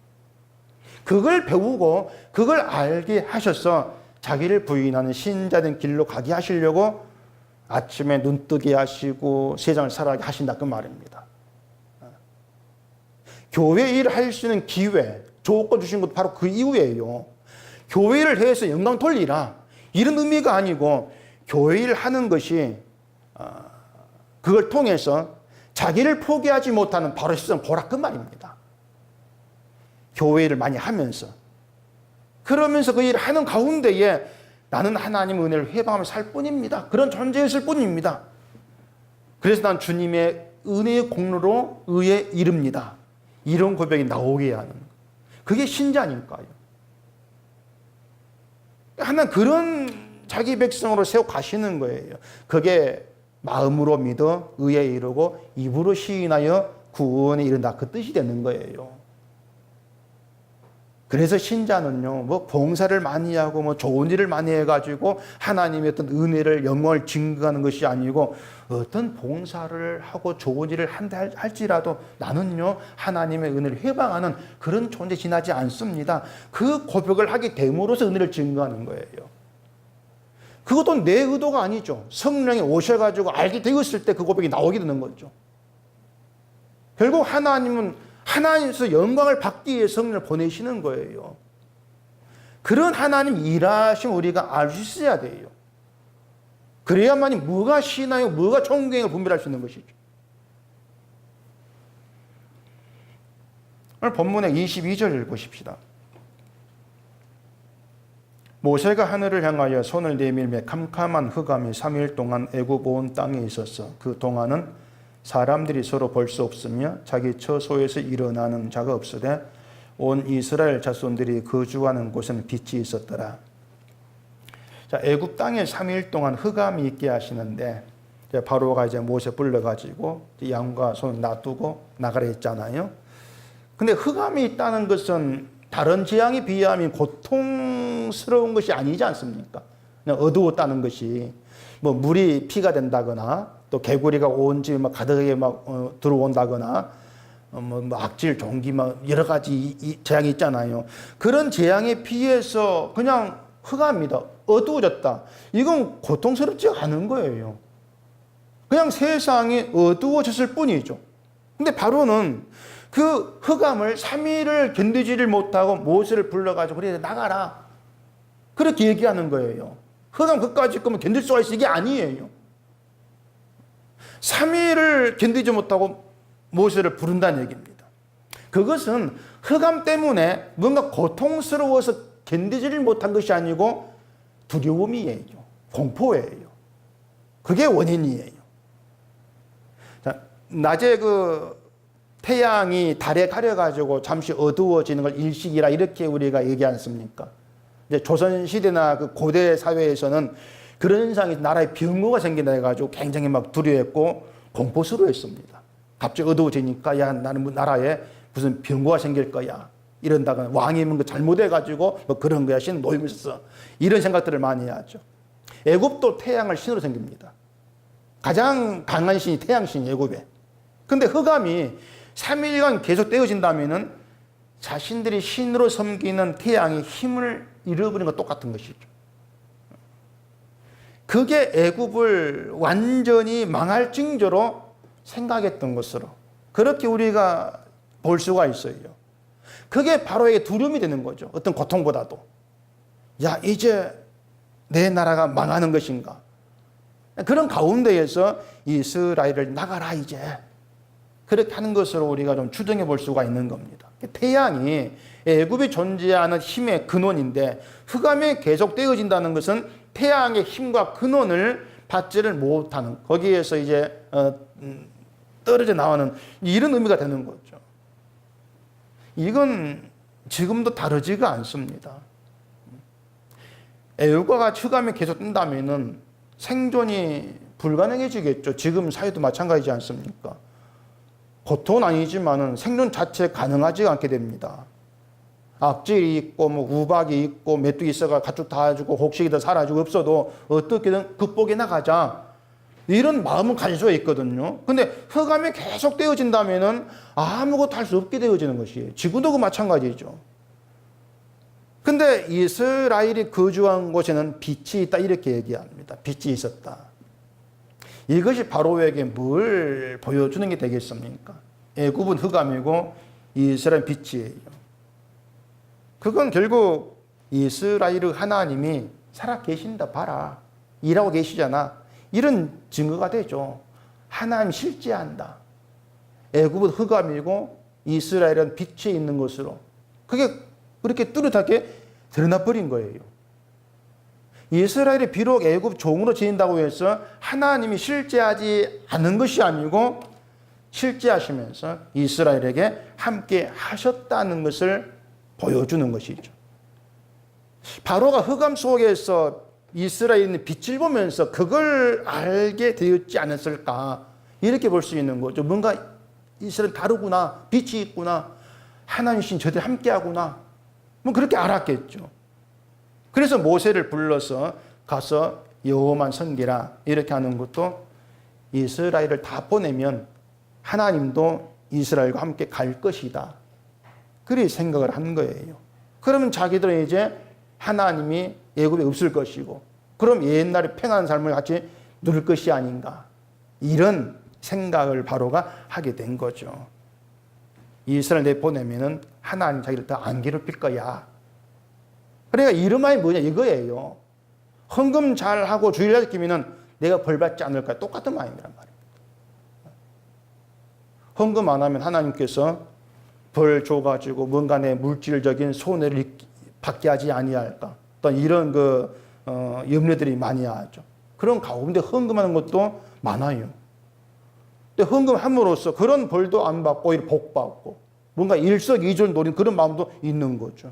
그걸 배우고 그걸 알게 하셔서 자기를 부인하는 신자된 길로 가게 하시려고 아침에 눈 뜨게 하시고 세상을 살아가게 하신다 그 말입니다. 교회 일을 할 수 있는 기회, 조건 주신 것도 바로 그 이유예요. 교회 일을 해서 영광 돌리라 이런 의미가 아니고 교회 일을 하는 것이 그걸 통해서 자기를 포기하지 못하는 바로 시선 보라 그 말입니다. 교회 일을 많이 하면서 그러면서 그 일을 하는 가운데에 나는 하나님의 은혜를 회방하며 살 뿐입니다. 그런 존재였을 뿐입니다. 그래서 난 주님의 은혜의 공로로 의에 이릅니다. 이런 고백이 나오게 하는 그게 신자니까요. 하나님 그런 자기 백성으로 세워 가시는 거예요. 그게 마음으로 믿어 의에 이르고 입으로 시인하여 구원에 이른다 그 뜻이 되는 거예요. 그래서 신자는요, 뭐 봉사를 많이 하고 뭐 좋은 일을 많이 해가지고 하나님의 어떤 은혜를 영광을 증거하는 것이 아니고 어떤 봉사를 하고 좋은 일을 한다 할지라도 나는요 하나님의 은혜를 회방하는 그런 존재 지나지 않습니다. 그 고백을 하게 됨으로써 은혜를 증거하는 거예요. 그것도 내 의도가 아니죠. 성령이 오셔가지고 알게 되었을 때 그 고백이 나오게 되는 거죠. 결국 하나님은 하나님께서 영광을 받기 위해 성령을 보내시는 거예요. 그런 하나님 일하심 우리가 알 수 있어야 돼요. 그래야만이 뭐가 신앙이고 뭐가 존경을 분별할 수 있는 것이죠. 오늘 본문의 22절 읽으십시다. 모세가 하늘을 향하여 손을 내밀매 캄캄한 흑암이 3일 동안 애굽 온 땅에 있었어. 그 동안은 사람들이 서로 볼 수 없으며 자기 처소에서 일어나는 자가 없으되 온 이스라엘 자손들이 거주하는 곳에는 빛이 있었더라. 자, 애굽 땅에 3일 동안 흑암이 있게 하시는데 바로가 이제 모세 불러가지고 양과 손 놔두고 나가라 했잖아요. 근데 흑암이 있다는 것은 다른 재앙에 비하면 고통스러운 것이 아니지 않습니까? 그냥 어두웠다는 것이 뭐 물이 피가 된다거나 또 개구리가 온 집에 막 가득하게 막 들어온다거나 뭐 악질 종기 막 여러 가지 재앙이 있잖아요. 그런 재앙에 비해서 그냥 흑암이다, 어두워졌다. 이건 고통스럽지 않은 거예요. 그냥 세상이 어두워졌을 뿐이죠. 근데 바로는 그 흑암을 3일을 견디지를 못하고 모세를 불러가지고 그래 나가라 그렇게 얘기하는 거예요. 흑암 그까짓 거면 견딜 수가 있어 이게 아니에요. 3일을 견디지 못하고 모세를 부른다는 얘기입니다. 그것은 흑암 때문에 뭔가 고통스러워서 견디지를 못한 것이 아니고 두려움이에요. 공포예요. 그게 원인이에요. 자, 낮에 그 태양이 달에 가려가지고 잠시 어두워지는 걸 일식이라 이렇게 우리가 얘기하지 않습니까? 이제 조선시대나 그 고대 사회에서는 그런 현상이 나라에 병거가 생긴다 해가지고 굉장히 막 두려워했고 공포스러워했습니다. 갑자기 어두워지니까 야 나는 뭐 나라에 무슨 병거가 생길 거야 이런다거나 왕이 뭔가 잘못해가지고 뭐 그런 거야 신 노이고 있어 이런 생각들을 많이 하죠. 애굽도 태양을 신으로 생깁니다. 가장 강한 신이 태양신이 애굽에. 근데 흑암이 3일간 계속 떼어진다면은 자신들이 신으로 섬기는 태양의 힘을 잃어버린 것 똑같은 것이죠. 그게 애굽을 완전히 망할 징조로 생각했던 것으로 그렇게 우리가 볼 수가 있어요. 그게 바로 이게 두려움이 되는 거죠. 어떤 고통보다도. 야, 이제 내 나라가 망하는 것인가. 그런 가운데에서 이스라엘을 나가라 이제. 그렇게 하는 것으로 우리가 좀 추정해 볼 수가 있는 겁니다. 태양이 애굽이 존재하는 힘의 근원인데 흑암이 계속 떼어진다는 것은 태양의 힘과 근원을 받지를 못하는, 거기에서 이제 떨어져 나오는 이런 의미가 되는 거죠. 이건 지금도 다르지가 않습니다. 애국과 같이 흑암이 계속 뜬다면은 생존이 불가능해지겠죠. 지금 사회도 마찬가지지 않습니까? 고통은 아니지만은 생존 자체 가능하지 않게 됩니다. 악질이 있고 뭐 우박이 있고 메뚜기 있어가 가축 다 주고 혹시 더 사라지고 없어도 어떻게든 극복해 나가자, 이런 마음은 가지고 있거든요. 근데 흑암이 계속 되어진다면은 아무것도 할 수 없게 되어지는 것이에요. 지금도 그 마찬가지죠. 근데 이스라엘이 거주한 곳에는 빛이 있다, 이렇게 얘기합니다. 빛이 있었다. 이것이 바로에게 뭘 보여주는 게 되겠습니까? 애굽은 흑암이고 이스라엘은 빛이에요. 그건 결국 이스라엘의 하나님이 살아 계신다, 봐라, 일하고 계시잖아, 이런 증거가 되죠. 하나님 실제한다. 애굽은 흑암이고 이스라엘은 빛에 있는 것으로, 그게 그렇게 뚜렷하게 드러나 버린 거예요. 이스라엘이 비록 애굽 종으로 지낸다고 해서 하나님이 실제하지 않은 것이 아니고 실제하시면서 이스라엘에게 함께 하셨다는 것을 보여주는 것이죠. 바로가 흑암 속에서 이스라엘의 빛을 보면서 그걸 알게 되었지 않았을까, 이렇게 볼 수 있는 거죠. 뭔가 이스라엘 다르구나, 빛이 있구나, 하나님신 저들 함께하구나, 뭐 그렇게 알았겠죠. 그래서 모세를 불러서 가서 여호와만 섬기라, 이렇게 하는 것도 이스라엘을 다 보내면 하나님도 이스라엘과 함께 갈 것이다, 그리 생각을 한 거예요. 그러면 자기들은 이제 하나님이 애굽에 없을 것이고, 그럼 옛날에 평안한 삶을 같이 누릴 것이 아닌가, 이런 생각을 바로가 하게 된 거죠. 이스라엘 내보내면은 하나님 자기를 더 안 괴롭힐 거야. 그러니까 이런 말이 뭐냐 이거예요. 헌금 잘하고 주일날 지키면은 내가 벌 받지 않을 거야. 똑같은 말이란 말입니다. 헌금 안 하면 하나님께서 벌 줘가지고 뭔가 내 물질적인 손해를 받게 하지 아니할까, 또 이런 염려들이 많이 하죠. 그런 가운데 헌금하는 것도 많아요. 근데 헌금함으로써 그런 벌도 안 받고 오히려 복 받고 뭔가 일석이조를 노린 그런 마음도 있는 거죠.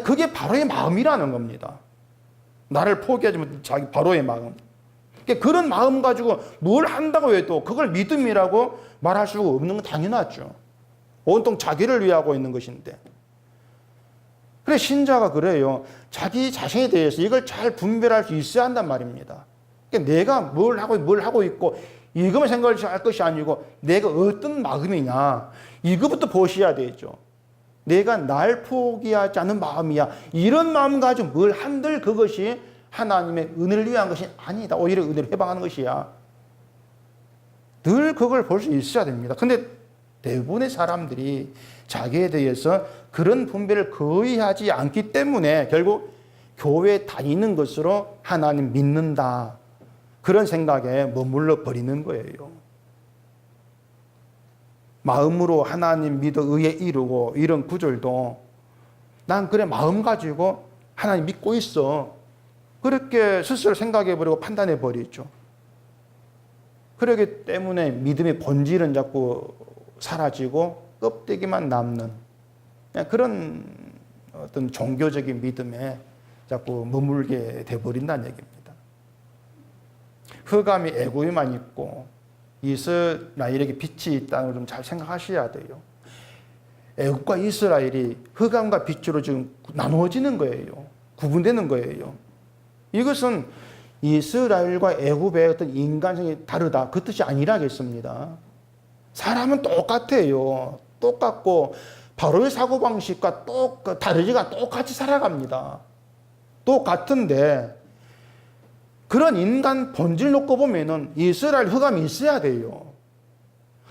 그게 바로의 마음이라는 겁니다. 나를 포기하지 못한 자기 바로의 마음. 그런 마음 가지고 뭘 한다고 해도 그걸 믿음이라고 말할 수가 없는 건 당연하죠. 온통 자기를 위하고 있는 것인데. 그래 신자가 그래요. 자기 자신에 대해서 이걸 잘 분별할 수 있어야 한단 말입니다. 내가 뭘 하고 있고 이것만 생각할 것이 아니고 내가 어떤 마음이냐, 이거부터 보셔야 되죠. 내가 날 포기하지 않는 마음이야, 이런 마음 가지고 뭘 한들 그것이 하나님의 은혜를 위한 것이 아니다, 오히려 은혜를 해방하는 것이야. 늘 그걸 볼 수 있어야 됩니다. 근데 대부분의 사람들이 자기에 대해서 그런 분별을 거의 하지 않기 때문에 결국 교회 다니는 것으로 하나님 믿는다, 그런 생각에 머물러 버리는 거예요. 마음으로 하나님 믿어 의에 이루고, 이런 구절도 난 그래 마음 가지고 하나님 믿고 있어, 그렇게 스스로 생각해버리고 판단해버리죠. 그렇기 때문에 믿음의 본질은 자꾸 사라지고 껍데기만 남는 그런 어떤 종교적인 믿음에 자꾸 머물게 돼버린다는 얘기입니다. 흑암이 애굽에만 있고 이스라엘에게 빛이 있다는 걸 좀 잘 생각하셔야 돼요. 애굽과 이스라엘이 흑암과 빛으로 지금 나누어지는 거예요. 구분되는 거예요. 이것은 이스라엘과 애굽의 어떤 인간성이 다르다, 그 뜻이 아니라겠습니다. 사람은 똑같아요. 똑같고 바로의 사고방식과 다르지가 똑같이 살아갑니다. 똑같은데 그런 인간 본질 놓고 보면은 이스라엘 흑암이 있어야 돼요.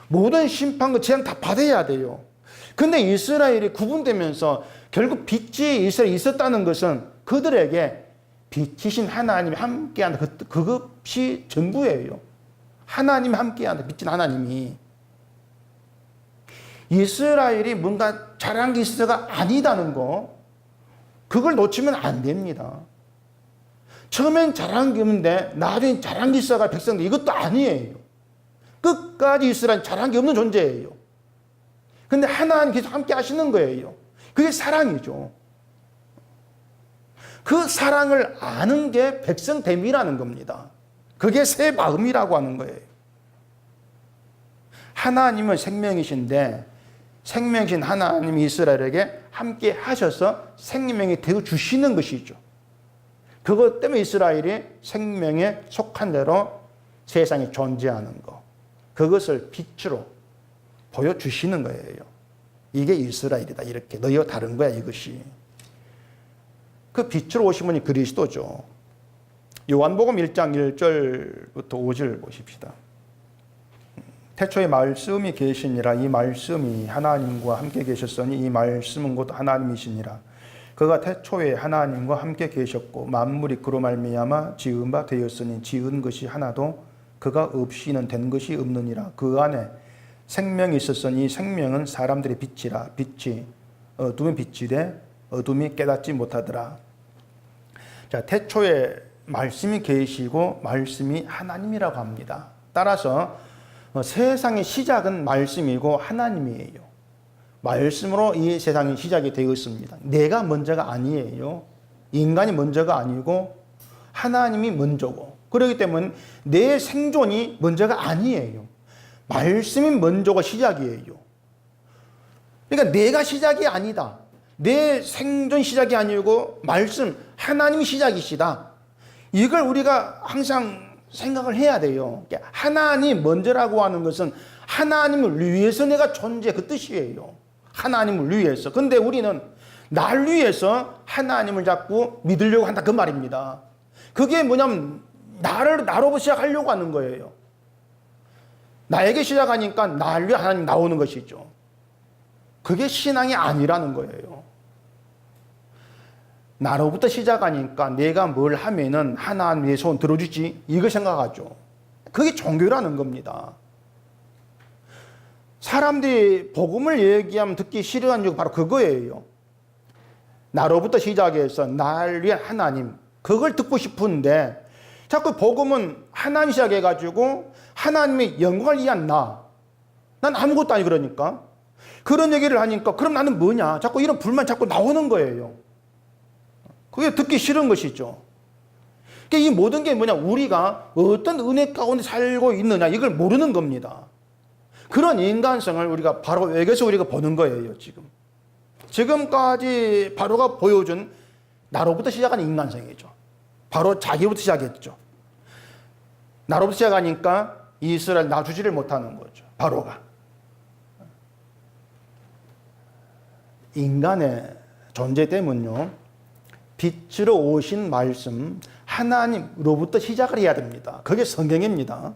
모든 심판과 재앙 다 받아야 돼요. 근데 이스라엘이 구분되면서 결국 빛이 이스라엘에 있었다는 것은 그들에게 빛이신 하나님이 함께한다, 그것이 전부예요. 하나님이 함께한다, 빛인 하나님이. 이스라엘이 뭔가 잘한 게 있어가 아니다는 거, 그걸 놓치면 안 됩니다. 처음엔 잘한 게 없는데 나중에 잘한 게 있어가 백성들 이것도 아니에요. 끝까지 이스라엘 잘한 게 없는 존재예요. 근데 하나님 계속 함께 하시는 거예요. 그게 사랑이죠. 그 사랑을 아는 게 백성됨이라는 겁니다. 그게 새 마음이라고 하는 거예요. 하나님은 생명이신데 생명이신 하나님이 이스라엘에게 함께 하셔서 생명이 되어 주시는 것이죠. 그것 때문에 이스라엘이 생명에 속한 대로 세상에 존재하는 것. 그것을 빛으로 보여주시는 거예요. 이게 이스라엘이다. 이렇게 너희와 다른 거야 이것이. 그 빛으로 오신 분이 그리스도죠. 요한복음 1장 1절부터 5절 보십시다. 태초에 말씀이 계시니라. 이 말씀이 하나님과 함께 계셨으니 이 말씀은 곧 하나님이시니라. 그가 태초에 하나님과 함께 계셨고 만물이 그로 말미암아 지은 바 되었으니 지은 것이 하나도 그가 없이는 된 것이 없느니라. 그 안에 생명이 있었으니 생명은 사람들의 빛이라. 빛이 어둠의 빛이되 어둠이 깨닫지 못하더라. 자, 태초에 말씀이 계시고 말씀이 하나님이라고 합니다. 따라서 세상의 시작은 말씀이고 하나님이에요. 말씀으로 이 세상이 시작이 되었습니다. 내가 먼저가 아니에요. 인간이 먼저가 아니고 하나님이 먼저고, 그렇기 때문에 내 생존이 먼저가 아니에요. 말씀이 먼저가 시작이에요. 그러니까 내가 시작이 아니다. 내 생존 시작이 아니고 말씀, 하나님이 시작이시다. 이걸 우리가 항상 생각을 해야 돼요. 하나님 먼저라고 하는 것은 하나님을 위해서 내가 존재, 그 뜻이에요. 하나님을 위해서. 근데 우리는 날 위해서 하나님을 자꾸 믿으려고 한다, 그 말입니다. 그게 뭐냐면 나로부터 시작하려고 하는 거예요. 나에게 시작하니까 날 위해 하나님 나오는 것이죠. 그게 신앙이 아니라는 거예요. 나로부터 시작하니까 내가 뭘 하면은 하나님의 손 들어주지, 이걸 생각하죠. 그게 종교라는 겁니다. 사람들이 복음을 얘기하면 듣기 싫어하는 이유가 바로 그거예요. 나로부터 시작해서 날 위한 하나님, 그걸 듣고 싶은데 자꾸 복음은 하나님 시작해가지고 하나님의 영광을 위한 난 아무것도 아니, 그러니까 그런 얘기를 하니까 그럼 나는 뭐냐, 자꾸 이런 불만이 자꾸 나오는 거예요. 그게 듣기 싫은 것이죠. 그러니까 이 모든 게 뭐냐, 우리가 어떤 은혜 가운데 살고 있느냐, 이걸 모르는 겁니다. 그런 인간성을 우리가 바로 여기서 우리가 보는 거예요. 지금까지 바로가 보여준 나로부터 시작한 인간성이죠. 바로 자기부터 시작했죠. 나로부터 시작하니까 이스라엘 놔주지를 못하는 거죠. 바로가. 인간의 존재 때문요, 빛으로 오신 말씀, 하나님으로부터 시작을 해야 됩니다. 그게 성경입니다.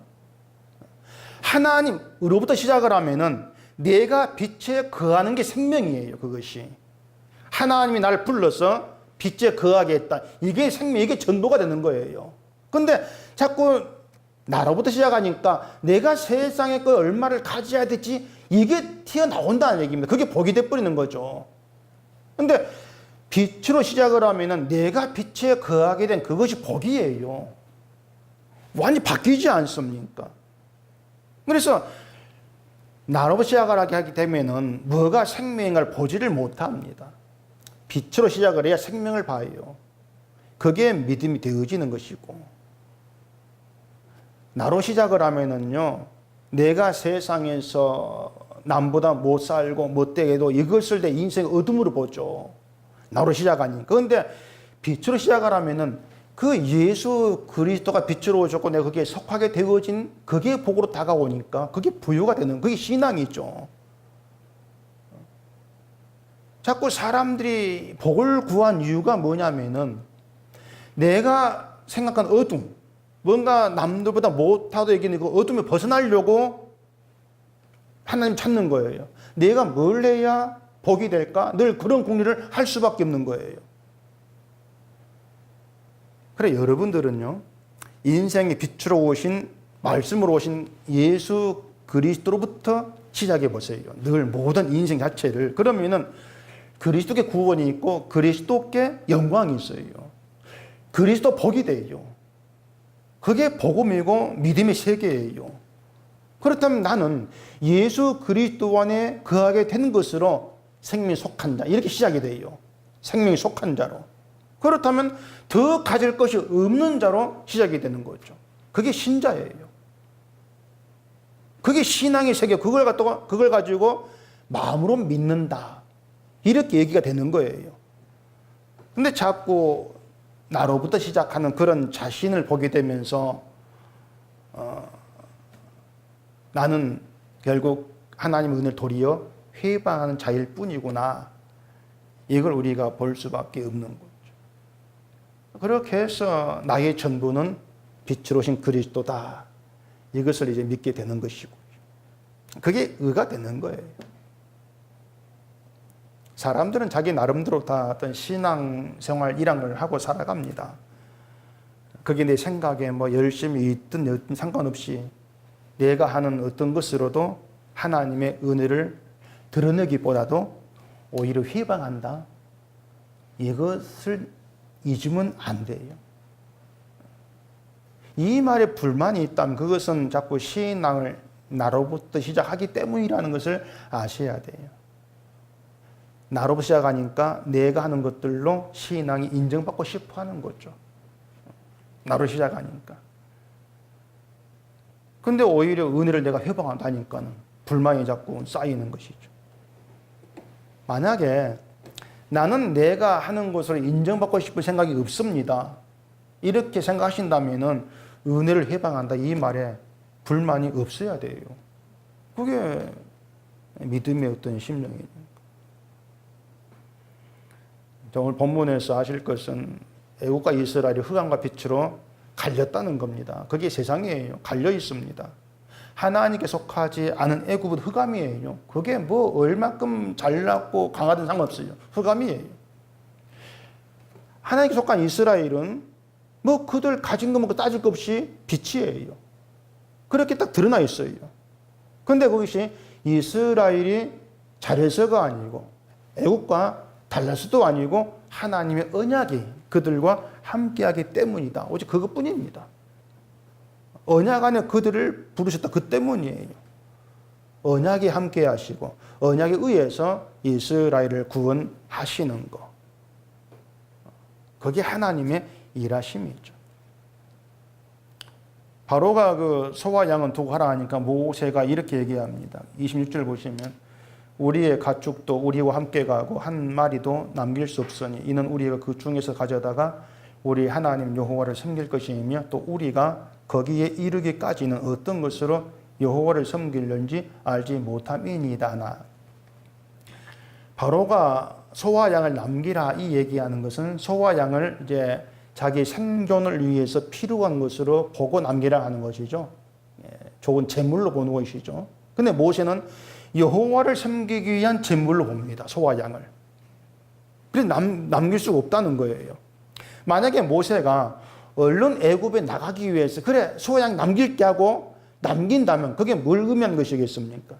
하나님으로부터 시작을 하면은 내가 빛에 거하는 게 생명이에요. 그것이 하나님이 나를 불러서 빛에 거하게 했다, 이게 생명, 이게 전도가 되는 거예요. 근데 자꾸 나로부터 시작하니까 내가 세상에 그 얼마를 가져야 될지 이게 튀어나온다는 얘기입니다. 그게 복이 돼버리는 거죠. 근데 빛으로 시작을 하면은 내가 빛에 거하게 된 그것이 복이에요. 완전히 바뀌지 않습니까? 그래서 나로부터 시작을 하게 되면은 뭐가 생명을 보지를 못합니다. 빛으로 시작을 해야 생명을 봐요. 그게 믿음이 되어지는 것이고, 나로 시작을 하면은요, 내가 세상에서 남보다 못 살고 못되게도 이것을 내 인생의 어둠으로 보죠. 나로 시작하니까. 그런데 빛으로 시작을 하면은 그 예수 그리스도가 빛으로 오셨고 내가 거기에 속하게 되어진 그게 복으로 다가오니까 그게 부유가 되는, 그게 신앙이죠. 자꾸 사람들이 복을 구한 이유가 뭐냐면은 내가 생각한 어둠, 뭔가 남들보다 못하도 이기는 그 어둠에 벗어나려고 하나님 찾는 거예요. 내가 뭘 해야 복이 될까? 늘 그런 궁리를 할 수밖에 없는 거예요. 그래, 여러분들은요, 인생의 빛으로 오신, 말씀으로 오신 예수 그리스도로부터 시작해 보세요. 늘 모든 인생 자체를. 그러면은 그리스도께 구원이 있고 그리스도께 영광이 있어요. 그리스도 복이 돼요. 그게 복음이고 믿음의 세계예요. 그렇다면 나는 예수 그리스도 안에 거하게 된 것으로 생명이 속한 자, 이렇게 시작이 돼요. 생명이 속한 자로. 그렇다면 더 가질 것이 없는 자로 시작이 되는 거죠. 그게 신자예요. 그게 신앙의 세계, 그걸 가지고 마음으로 믿는다. 이렇게 얘기가 되는 거예요. 근데 자꾸 나로부터 시작하는 그런 자신을 보게 되면서 나는 결국 하나님의 은혜를 도리어 회방하는 자일 뿐이구나. 이걸 우리가 볼 수밖에 없는 거죠. 그렇게 해서 나의 전부는 빛으로 오신 그리스도다. 이것을 이제 믿게 되는 것이고, 그게 의가 되는 거예요. 사람들은 자기 나름대로 다 어떤 신앙생활 일환을 하고 살아갑니다. 그게 내 생각에 뭐 열심히 있든 여든 상관없이 내가 하는 어떤 것으로도 하나님의 은혜를 드러내기보다도 오히려 회방한다. 이것을 잊으면 안 돼요. 이 말에 불만이 있다면 그것은 자꾸 신앙을 나로부터 시작하기 때문이라는 것을 아셔야 돼요. 나로부터 시작하니까 내가 하는 것들로 신앙이 인정받고 싶어 하는 거죠. 나로 시작하니까. 근데 오히려 은혜를 내가 회방한다니까는 불만이 자꾸 쌓이는 것이죠. 만약에 나는 내가 하는 것으로 인정받고 싶은 생각이 없습니다. 이렇게 생각하신다면은 은혜를 회방한다 이 말에 불만이 없어야 돼요. 그게 믿음의 어떤 심령이니까. 오늘 본문에서 아실 것은 애국과 이스라엘이 흑암과 빛으로 갈렸다는 겁니다. 그게 세상이에요. 갈려 있습니다. 하나님께 속하지 않은 애굽은 흑암이에요. 그게 뭐 얼마큼 잘났고 강하든 상관없어요. 흑암이에요. 하나님께 속한 이스라엘은 뭐 그들 가진 거 먹고 따질 것 없이 빛이에요. 그렇게 딱 드러나 있어요. 그런데 그것이 이스라엘이 잘해서가 아니고 애국과 달라서도 아니고 하나님의 언약이 그들과 함께하기 때문이다. 오직 그것뿐입니다. 언약 안에 그들을 부르셨다. 그 때문이에요. 언약이 함께 하시고 언약에 의해서 이스라엘을 구원하시는 것. 그게 하나님의 일하심이죠. 바로가 그 소와 양은 두고 하라 하니까 모세가 이렇게 얘기합니다. 26절 보시면 우리의 가축도 우리와 함께 가고 한 마리도 남길 수 없으니 이는 우리가 그 중에서 가져다가 우리 하나님 여호와를 섬길 것이며 또 우리가 거기에 이르기까지는 어떤 것으로 여호와를 섬기려는지 알지 못함이니이다. 바로가 소와 양을 남기라 이 얘기하는 것은 소와 양을 이제 자기 생존을 위해서 필요한 것으로 보고 남기라 하는 것이죠. 좋은 제물로 보는 것이죠. 근데 모세는 여호와를 섬기기 위한 제물로 봅니다. 소와 양을. 그래서 남길 수가 없다는 거예요. 만약에 모세가 얼른 애굽에 나가기 위해서 그래 소와 양 남길게 하고 남긴다면 그게 뭘 의미하는 것이겠습니까?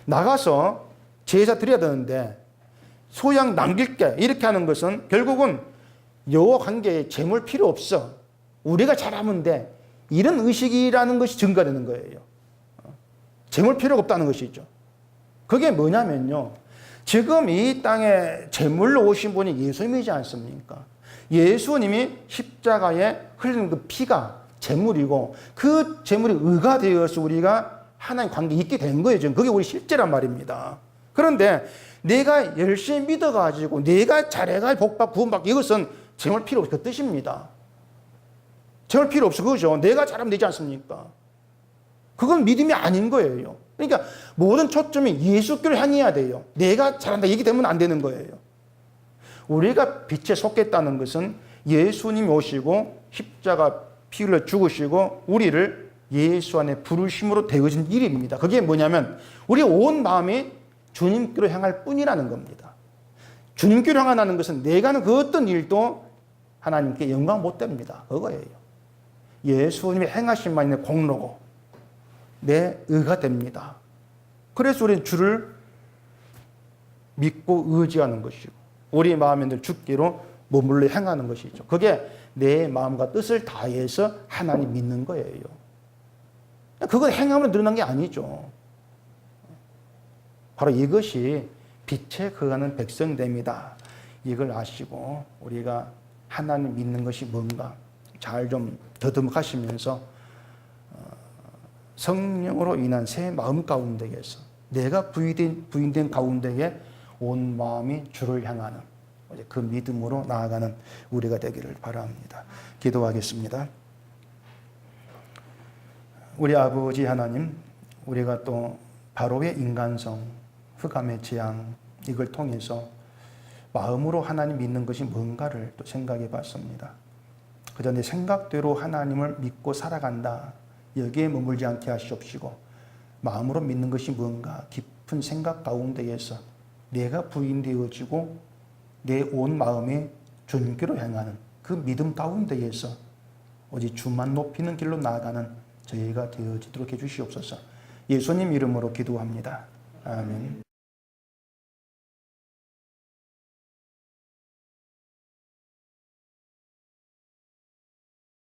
나가서 제사 드려야 되는데 소양 남길게 이렇게 하는 것은 결국은 여호와 관계에 제물 필요 없어. 우리가 잘하면 돼. 이런 의식이라는 것이 증가되는 거예요. 제물 필요가 없다는 것이죠. 그게 뭐냐면요. 지금 이 땅에 제물로 오신 분이 예수님이지 않습니까? 예수님이 십자가에 흘린 그 피가 제물이고 그 제물이 의가 되어서 우리가 하나님 관계에 있게 된 거예요. 지금 그게 우리 실제란 말입니다. 그런데 내가 열심히 믿어가지고 내가 잘해가 복받고 구원받고 이것은 제물 필요 없어 그 뜻입니다. 제물 필요 없어 그거죠. 내가 잘하면 되지 않습니까? 그건 믿음이 아닌 거예요. 그러니까 모든 초점이 예수께로 향해야 돼요. 내가 잘한다 얘기 되면 안 되는 거예요. 우리가 빛에 속겠다는 것은 예수님이 오시고 십자가 피 흘려 죽으시고 우리를 예수 안에 부르심으로 되어진 일입니다. 그게 뭐냐면 우리 온 마음이 주님께로 향할 뿐이라는 겁니다. 주님께로 향하는 것은 내가 하는 그 어떤 일도 하나님께 영광 못 됩니다. 그거예요. 예수님이 행하신 만의 공로고 내 의가 됩니다. 그래서 우리는 주를 믿고 의지하는 것이고 우리 마음에 늘 주께로 머물러 행하는 것이죠. 그게 내 마음과 뜻을 다해서 하나님 믿는 거예요. 그건 행함으로 드러난 게 아니죠. 바로 이것이 빛에 거하는 백성됨이다. 이걸 아시고 우리가 하나님 믿는 것이 뭔가 잘 좀 더듬하시면서 성령으로 인한 새 마음 가운데에서 내가 부인된 가운데에 온 마음이 주를 향하는 그 믿음으로 나아가는 우리가 되기를 바랍니다. 기도하겠습니다. 우리 아버지 하나님, 우리가 또 바로의 인간성, 흑암의 재앙 이걸 통해서 마음으로 하나님 믿는 것이 뭔가를 또 생각해 봤습니다. 그저 내 생각대로 하나님을 믿고 살아간다. 여기에 머물지 않게 하시옵시고 마음으로 믿는 것이 뭔가 깊은 생각 가운데에서 내가 부인되어지고 내 온 마음에 주님께로 향하는 그 믿음 가운데에서 오직 주만 높이는 길로 나아가는 저희가 되어지도록 해주시옵소서. 예수님 이름으로 기도합니다. 아멘.